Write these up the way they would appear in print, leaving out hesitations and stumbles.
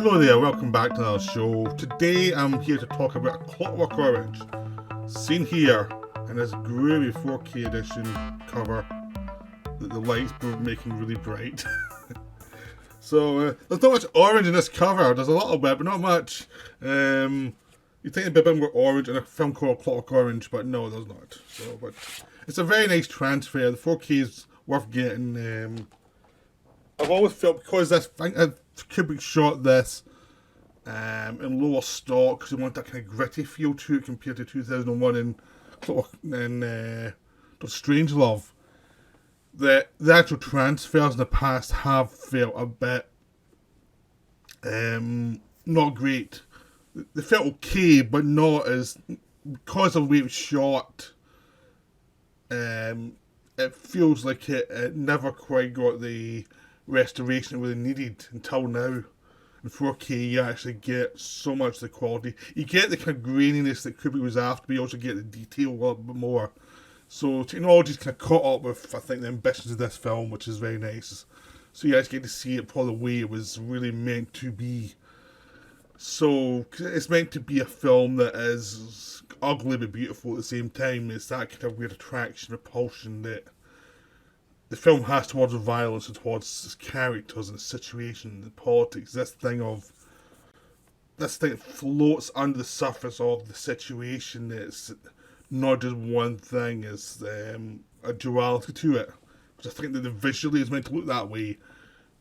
Hello there, welcome back to our show. Today I'm here to talk about A Clockwork Orange, seen here in this groovy 4K edition cover that the lights were making really bright. So there's not much orange in this cover, there's a little bit, but not much. You think it'd be a bit more orange in a film called A Clockwork Orange, but no, there's not. But it's a very nice transfer, the 4K is worth getting. I've always felt, because Kubrick shot this in lower stock, because he wanted that kind of gritty feel to it compared to 2001 and Dr. Strangelove. The actual transfers in the past have felt a bit not great. They felt okay, but not as, because of the way it was shot, it feels like it never quite got the restoration it really needed until now. In 4K you actually get so much of the quality. You get the kind of graininess that Kubrick was after, but you also get the detail a little bit more. So technology's kind of caught up with, I think, the ambitions of this film, which is very nice. So you actually get to see it probably the way it was really meant to be. So it's meant to be a film that is ugly but beautiful at the same time. It's that kind of weird attraction, repulsion that the film has towards the violence and towards its characters and the situation, the politics. This thing floats under the surface of the situation. It's not just one thing. It's a duality to it, which I think that the visually is meant to look that way.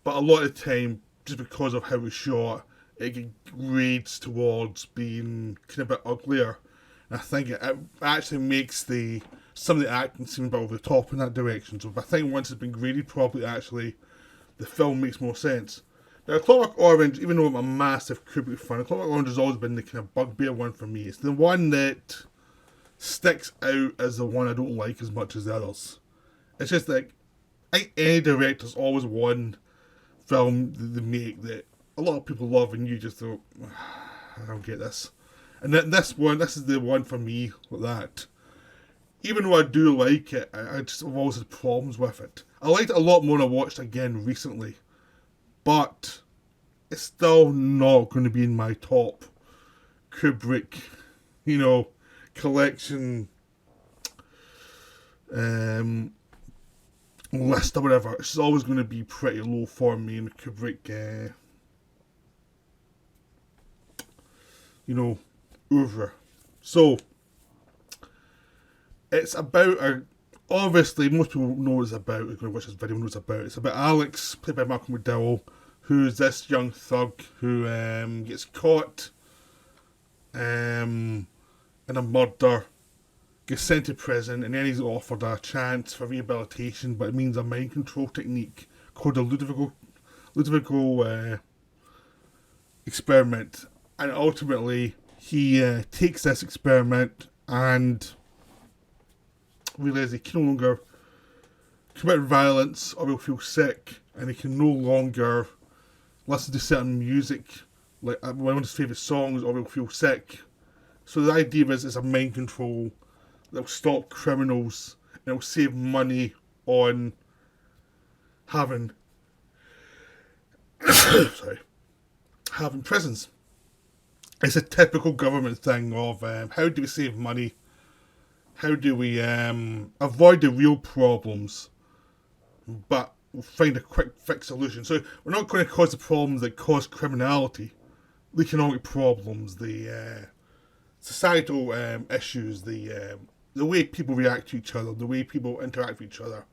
But a lot of the time, just because of how it was shot, it grades towards being kind of a bit uglier. And I think it actually makes some of the acting seem a bit over the top in that direction. So I think once it's been graded properly, actually, the film makes more sense. Now, Clockwork Orange, even though I'm a massive Kubrick fan, Clockwork Orange has always been the kind of bugbear one for me. It's the one that sticks out as the one I don't like as much as the others. It's just like, I think any director's always one film that they make that a lot of people love, and you just go, I don't get this. And then this is the one for me with that. Even though I do like it, I've always had problems with it. I liked it a lot more when I watched it again recently. But it's still not going to be in my top Kubrick, collection list or whatever. It's always going to be pretty low for me in the Kubrick, oeuvre. So, it's about obviously most people know what it's about. Who's going to watch this video know what it's about. It's about Alex, played by Malcolm McDowell, who's this young thug who gets caught in a murder, gets sent to prison, and then he's offered a chance for rehabilitation, but it means a mind control technique called the Ludovico experiment. And ultimately, he takes this experiment and realises he can no longer commit violence or he'll feel sick, and he can no longer listen to certain music, like one of his favourite songs, or he'll feel sick. So the idea is it's a mind control that will stop criminals and it will save money on having having prisons. It's a typical government thing of how do we save money? How do we avoid the real problems, but we'll find a quick fix solution? So we're not going to cause the problems that cause criminality, the economic problems, the societal issues, the way people react to each other, the way people interact with each other,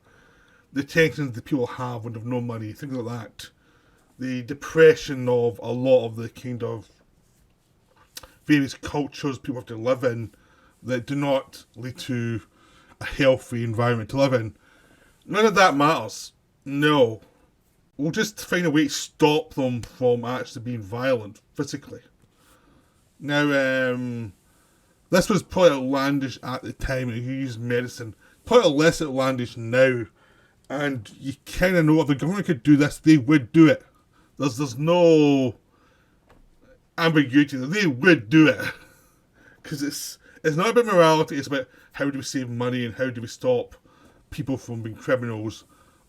the tensions that people have when they have no money, things like that. The depression of a lot of the kind of various cultures people have to live in that do not lead to a healthy environment to live in. None of that matters. No. We'll just find a way to stop them from actually being violent physically. Now, this was probably outlandish at the time and you used medicine. Probably less outlandish now. And you kind of know if the government could do this, they would do it. There's no ambiguity. They would do it. Because it's not about morality, it's about how do we save money and how do we stop people from being criminals.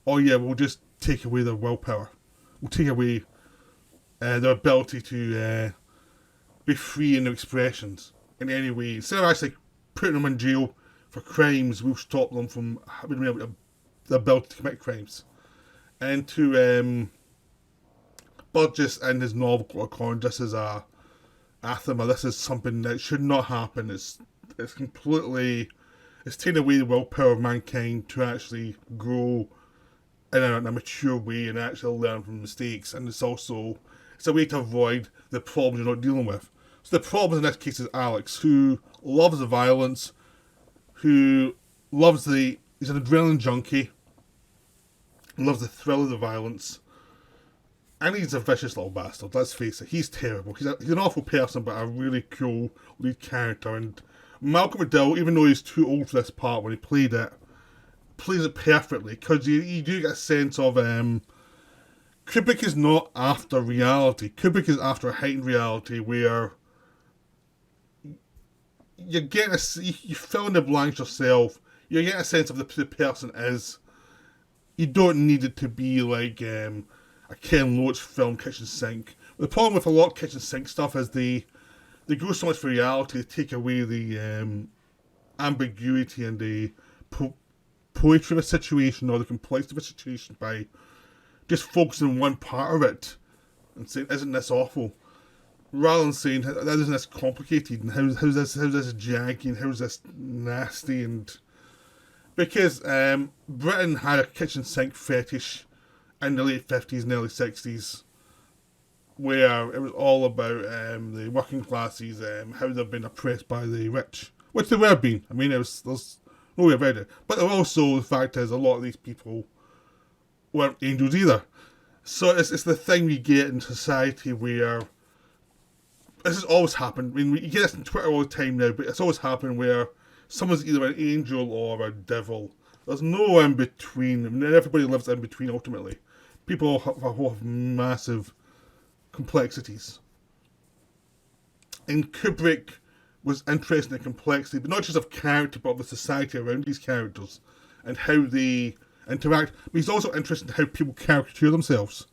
Oh yeah, we'll just take away their willpower. We'll take away their ability to be free in their expressions in any way. Instead of actually putting them in jail for crimes, we'll stop them from having the ability to commit crimes. And to Burgess and his novel Clockwork Orange, this is a anathema. This is something that should not happen. It's completely, it's taking away the willpower of mankind to actually grow in a mature way and actually learn from mistakes. And it's a way to avoid the problems you're not dealing with. So the problem in this case is Alex, who loves the violence, he's an adrenaline junkie, loves the thrill of the violence, and he's a vicious little bastard, let's face it. He's terrible. He's an awful person, but a really cool lead character. And Malcolm McDowell, even though he's too old for this part when he played it, plays it perfectly, because you do get a sense of Kubrick is not after reality. Kubrick is after a heightened reality where you fill in the blanks yourself. You get a sense of the person is. You don't need it to be like a Ken Loach film, Kitchen Sink. The problem with a lot of Kitchen Sink stuff is they go so much for reality, they take away the ambiguity and the poetry of a situation or the complexity of a situation by just focusing on one part of it and saying, isn't this awful? Rather than saying, isn't this complicated and how's this janky and how's this nasty? And because Britain had a kitchen sink fetish in the late 50s and early 60s where it was all about the working classes, how they've been oppressed by the rich, which they were being. I mean, there's no way about it. But also, the fact is, a lot of these people weren't angels either. So it's the thing we get in society where this has always happened. I mean, you get this on Twitter all the time now, but it's always happened where someone's either an angel or a devil. There's no in between. I mean, everybody lives in between ultimately. People have massive complexities. And Kubrick was interested in the complexity, but not just of character, but of the society around these characters and how they interact. But he's also interested in how people caricature themselves.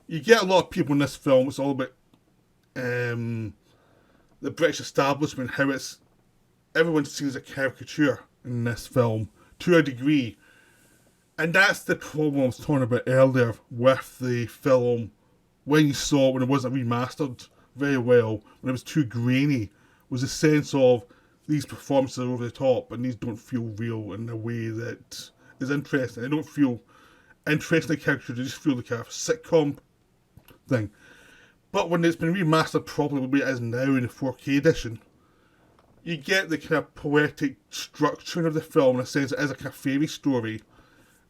You get a lot of people in this film, it's all about the British establishment, how everyone's seen as a caricature in this film to a degree. And that's the problem I was talking about earlier with the film when it wasn't remastered very well, when it was too grainy, was a sense of these performances are over the top and these don't feel real in a way that is interesting. They don't feel interesting in the character, they just feel like a sitcom thing. But when it's been remastered properly the way it is now in the 4K edition, you get the kind of poetic structure of the film in a sense it is a kind of fairy story.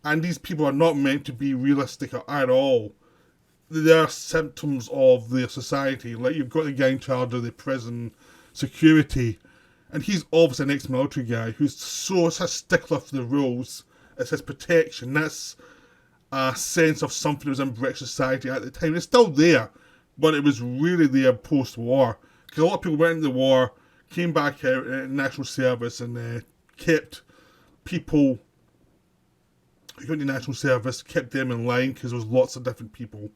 And these people are not meant to be realistic at all. They are symptoms of their society. Like, you've got the guy in charge of the prison security, and he's obviously an ex-military guy who's such a stickler for the rules. It's his protection. That's a sense of something that was in British society at the time. It's still there, but it was really there post-war. Because a lot of people went into the war, came back out in national service, and kept people who went to national service, kept them in line, because there was lots of different people,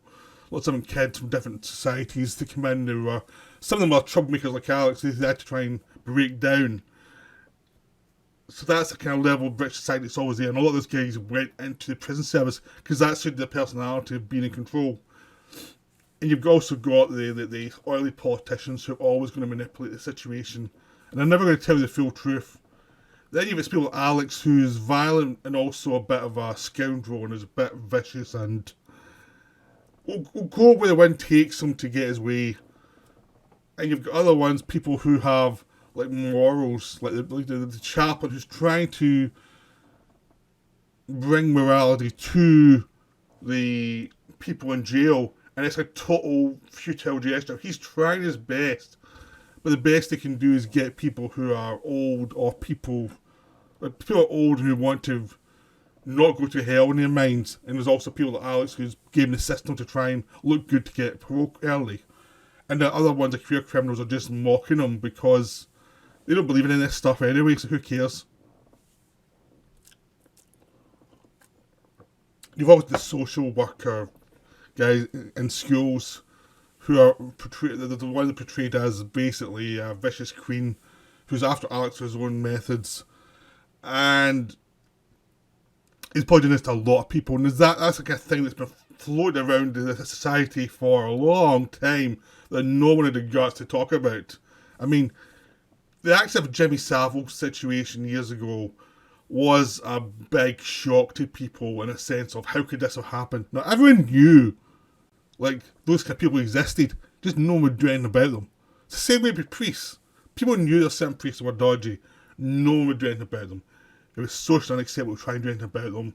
lots of different kids from different societies to come in. Some of them were troublemakers like Alex, who they had to try and break down. So that's the kind of level of British society that's always there. And a lot of those guys went into the prison service because that suited their personality of being in control. And you've also got the oily politicians who are always going to manipulate the situation. And they're never going to tell you the full truth. Then you've got people like Alex, who's violent and also a bit of a scoundrel and is a bit vicious and will go where the wind takes him to get his way. And you've got other ones, people who have like morals, like the chaplain who's trying to bring morality to the people in jail, and it's a total futile gesture. He's trying his best, but the best he can do is get people who are old or people are old who want to not go to hell in their minds. And there's also people like Alex who's given the system to try and look good to get parole early. And the other ones, the career criminals, are just mocking them because they don't believe in this stuff anyway, so who cares? You've also the social worker guys in schools who are portrayed, the one that's portrayed as basically a vicious queen who's after Alex for his own methods, and he's probably doing this to a lot of people, and that's like a thing that's been floating around in the society for a long time that no one had the guts to talk about. I mean, the accident of Jimmy Savile's situation years ago was a big shock to people in a sense of how could this have happened. Now, everyone knew, like, those kind of people existed, just no one would do anything about them. It's the same way with priests. People knew that certain priests were dodgy, no one would do anything about them. It was socially unacceptable to try and do anything about them.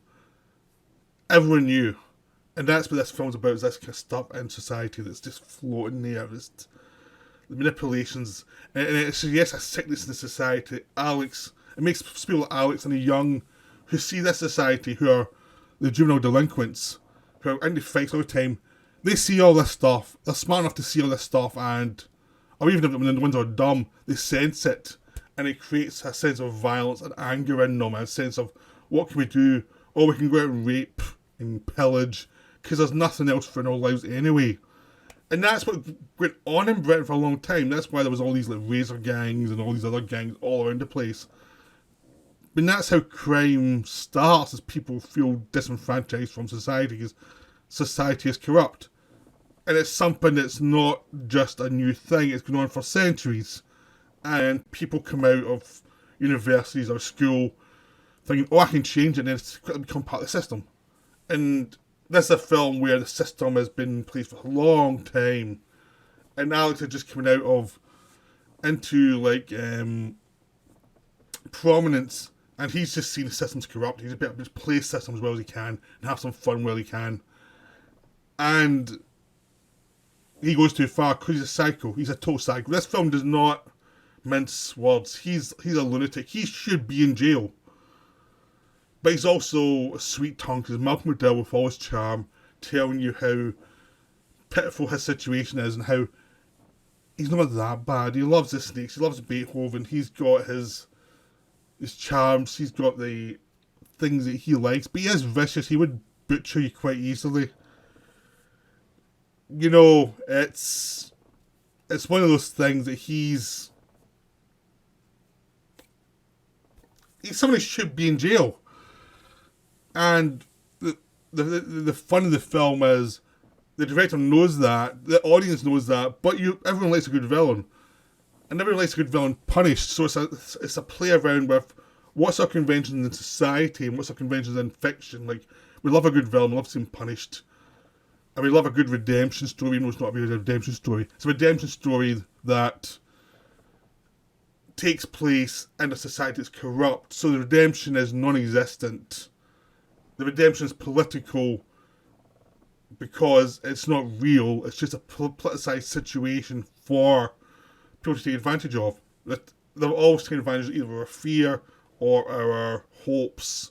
Everyone knew. And that's what this film's about, is this kind of stuff in society that's just floating there. It's the manipulations. And it's, yes, a sickness in the society. Alex, it makes people like Alex and the young who see this society, who are the juvenile delinquents, who are into fights all the time, they see all this stuff. They're smart enough to see all this stuff, and, or even when the ones are dumb, they sense it. And it creates a sense of violence and anger in them, and a sense of, what can we do? Oh, we can go out and rape and pillage, because there's nothing else for in our lives anyway. And that's what went on in Britain for a long time. That's why there was all these like razor gangs and all these other gangs all around the place. But that's how crime starts, as people feel disenfranchised from society, because society is corrupt. And it's something that's not just a new thing, it's going on for centuries. And people come out of universities or school thinking, oh, I can change it, and then it's got to become part of the system. And this is a film where the system has been in place for a long time, and Alex is just coming out of into like prominence, and he's just seen the system's corrupt. He's a bit of just play system as well as he can and have some fun while he can, and he goes too far because he's a psycho. He's a total psycho. This film does not mince words. He's a lunatic. He should be in jail. But he's also a sweet tongue, because Malcolm McDowell, with all his charm, telling you how pitiful his situation is and how he's not that bad. He loves the snakes, he loves Beethoven, he's got his charms, he's got the things that he likes, but he is vicious. He would butcher you quite easily. You know, it's one of those things that he's somebody should be in jail. And the fun of the film is the director knows that, the audience knows that, but everyone likes a good villain, and everyone likes a good villain punished. So it's a play around with what's our conventions in society and what's our conventions in fiction. Like, we love a good villain, we love seeing punished, and we love a good redemption story, even though it's not really a redemption story. It's a redemption story that takes place in a society that's corrupt, so the redemption is non-existent. The redemption is political because it's not real. It's just a politicised situation for people to take advantage of. That they're always taking advantage of either our fear or our hopes.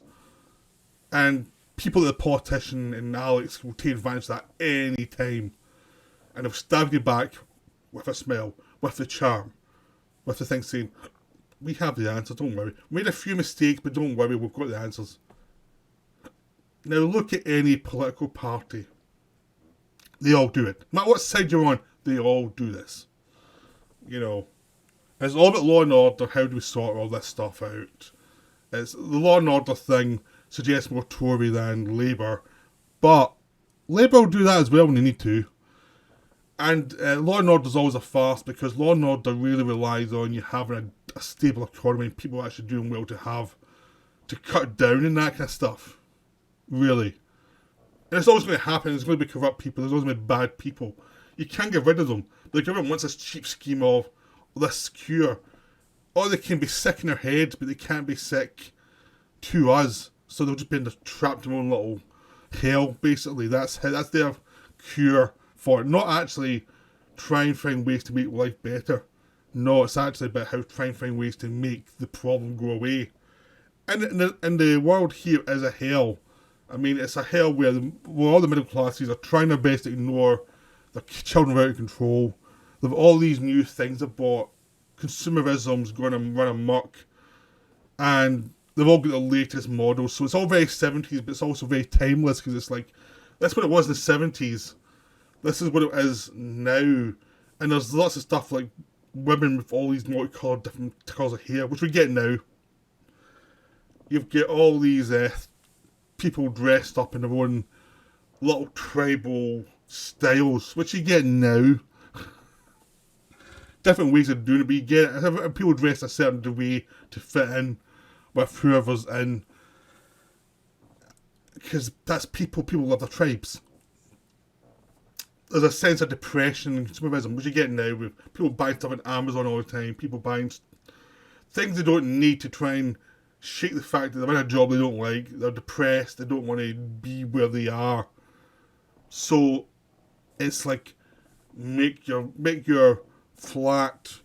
And people like the politician and Alex will take advantage of that any time. And they'll stab you back with a smile, with the charm, with the thing saying, we have the answer, don't worry. We made a few mistakes, but don't worry, we've got the answers. Now look at any political party. They all do it. No matter what side you're on, they all do this. You know, it's all about law and order. How do we sort all this stuff out? It's the law and order thing suggests more Tory than Labour, but Labour will do that as well when they need to. And law and order is always a farce, because law and order really relies on you having a stable economy and people actually doing well to cut down on that kind of stuff. Really. And it's always going to happen. There's going to be corrupt people. There's always going to be bad people. You can't get rid of them. The government wants this cheap scheme of this cure. Or they can be sick in their heads, but they can't be sick to us. So they'll just be trapped in their own little hell, basically. That's their cure for it. Not actually try and find ways to make life better. No, it's actually about how to try and find ways to make the problem go away. And the world here is a hell. I mean, it's a hell where all the middle classes are trying their best to ignore their children out of control. They've all these new things about consumerism's going to run amok, and they've all got the latest models. So it's all very 70s, but it's also very timeless, because it's like, that's what it was in the 70s. This is what it is now. And there's lots of stuff like women with all these multicolored different colours of hair, which we get now. You've got all these people dressed up in their own little tribal styles, which you get now. Different ways of doing it, but you get it. People dress a certain way to fit in with whoever's in. Because that's people love their tribes. There's a sense of depression and consumerism, which you get now with people buying stuff on Amazon all the time, people buying things they don't need to try and shake the fact that they're in a job they don't like, they're depressed, they don't want to be where they are. So it's like make your flat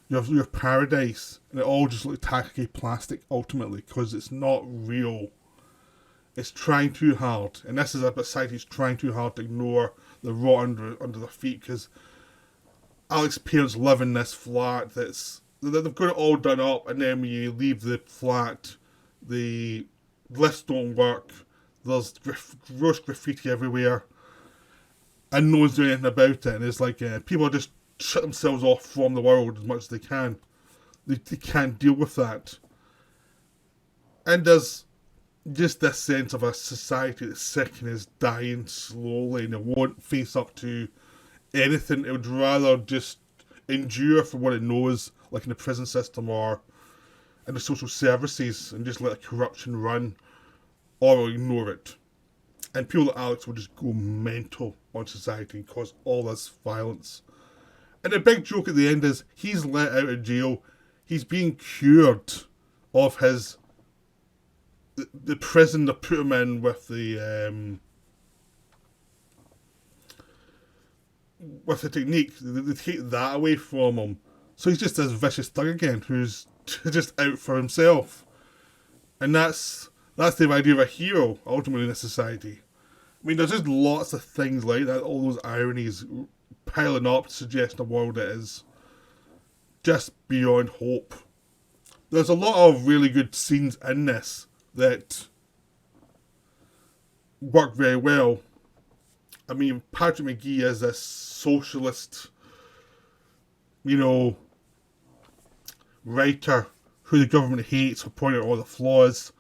your paradise, and it all just looks tacky plastic ultimately, because it's not real. It's trying too hard, and this is a society's trying too hard to ignore the rot under their feet, because Alex's parents live in this flat they've got it all done up, and then when you leave the flat, the lifts don't work, there's gross graffiti everywhere, and no one's doing anything about it, and it's like people just shut themselves off from the world as much as they can. They can't deal with that. And there's just this sense of a society that's sick and is dying slowly, and it won't face up to anything. It would rather just endure for what it knows, like in the prison system or in the social services, and just let the corruption run, or ignore it. And people like Alex will just go mental on society and cause all this violence. And the big joke at the end is he's let out of jail. He's being cured of the prison they put him in with the technique. They take that away from him, so he's just this vicious thug again, who's just out for himself. And that's the idea of a hero ultimately in a society. I mean, there's just lots of things like that, all those ironies piling up to suggest a world that is just beyond hope. There's a lot of really good scenes in this that work very well. I mean, Patrick McGee is this socialist, writer who the government hates for pointing out all the flaws,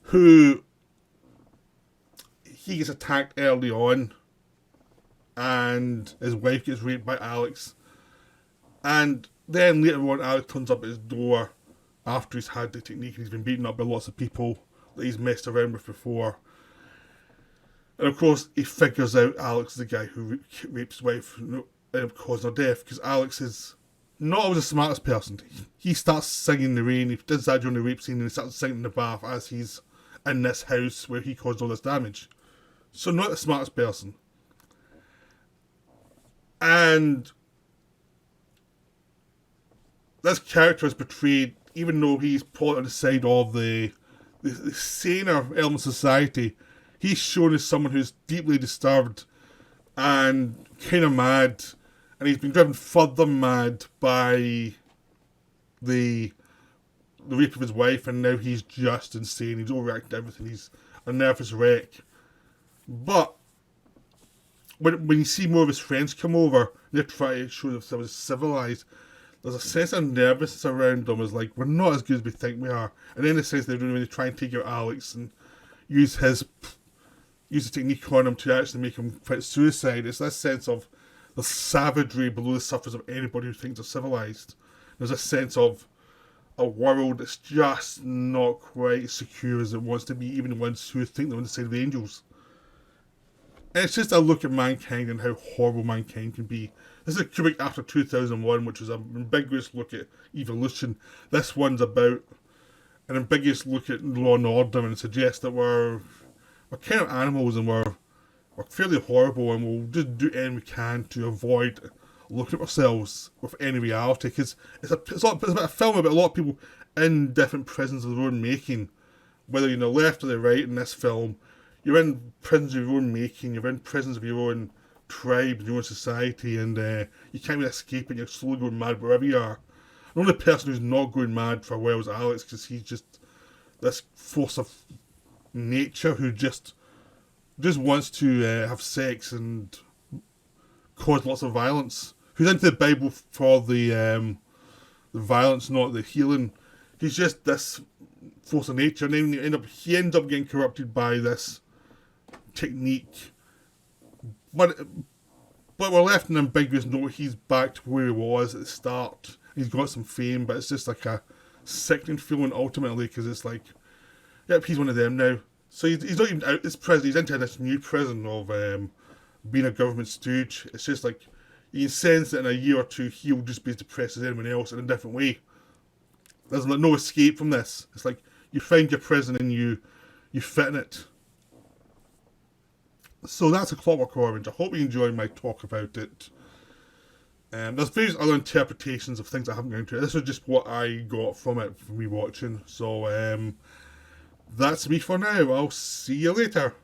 who he gets attacked early on, and his wife gets raped by Alex, and then later on Alex turns up at his door after he's had the technique and he's been beaten up by lots of people that he's messed around with before. And of course he figures out Alex is the guy who rapes his wife and caused her death, because Alex is not always the smartest person. He starts singing in the rain, he does that during the rape scene, and he starts singing in the bath as he's in this house where he caused all this damage. So not the smartest person. And this character is portrayed, even though he's put on the side of the saner element of society, he's shown as someone who's deeply disturbed and kind of mad, and he's been driven further mad by the rape of his wife, and now he's just insane. He's overreacting to everything. He's a nervous wreck. But when you see more of his friends come over, they're trying to show themselves civilized, there's a sense of nervousness around them, as like, we're not as good as we think we are. And then the sense they're doing when they try and take out Alex and use the technique on him to actually make him commit suicide. It's that sense of the savagery below the surface of anybody who thinks they're civilized. There's a sense of a world that's just not quite as secure as it wants to be, even the ones who think they're on the side of the angels. And it's just a look at mankind and how horrible mankind can be. This is Kubrick after 2001, which was an ambiguous look at evolution. This one's about an ambiguous look at law and order, and suggests that we're kind of animals, and we're fairly horrible, and we'll just do anything we can to avoid looking at ourselves with any reality. Because it's about a film about a lot of people in different prisons of their own making, whether you're on the left or the right in this film. You're in prisons of your own making, you're in prisons of your own tribe, your own society, and you can't really escape it. You're slowly going mad wherever you are. The only person who's not going mad for a while is Alex, because he's just this force of nature who just wants to have sex and caused lots of violence. Who's into the Bible for the violence, not the healing. He's just this force of nature, and then he ends up getting corrupted by this technique. But we're left in an ambiguous note. He's back to where he was at the start. He's got some fame, but it's just like a sickening feeling ultimately, because it's like, yep, he's one of them now. So he's not even out this prison. He's into this new prison of being a government stooge. It's just like, you can sense that in a year or two he'll just be as depressed as anyone else in a different way. There's no escape from this. It's like you find your prison and you fit in it. So that's A Clockwork Orange. I hope you enjoyed my talk about it. There's various other interpretations of things I haven't gone into. This was just what I got from it, from me watching. So that's me for now. I'll see you later.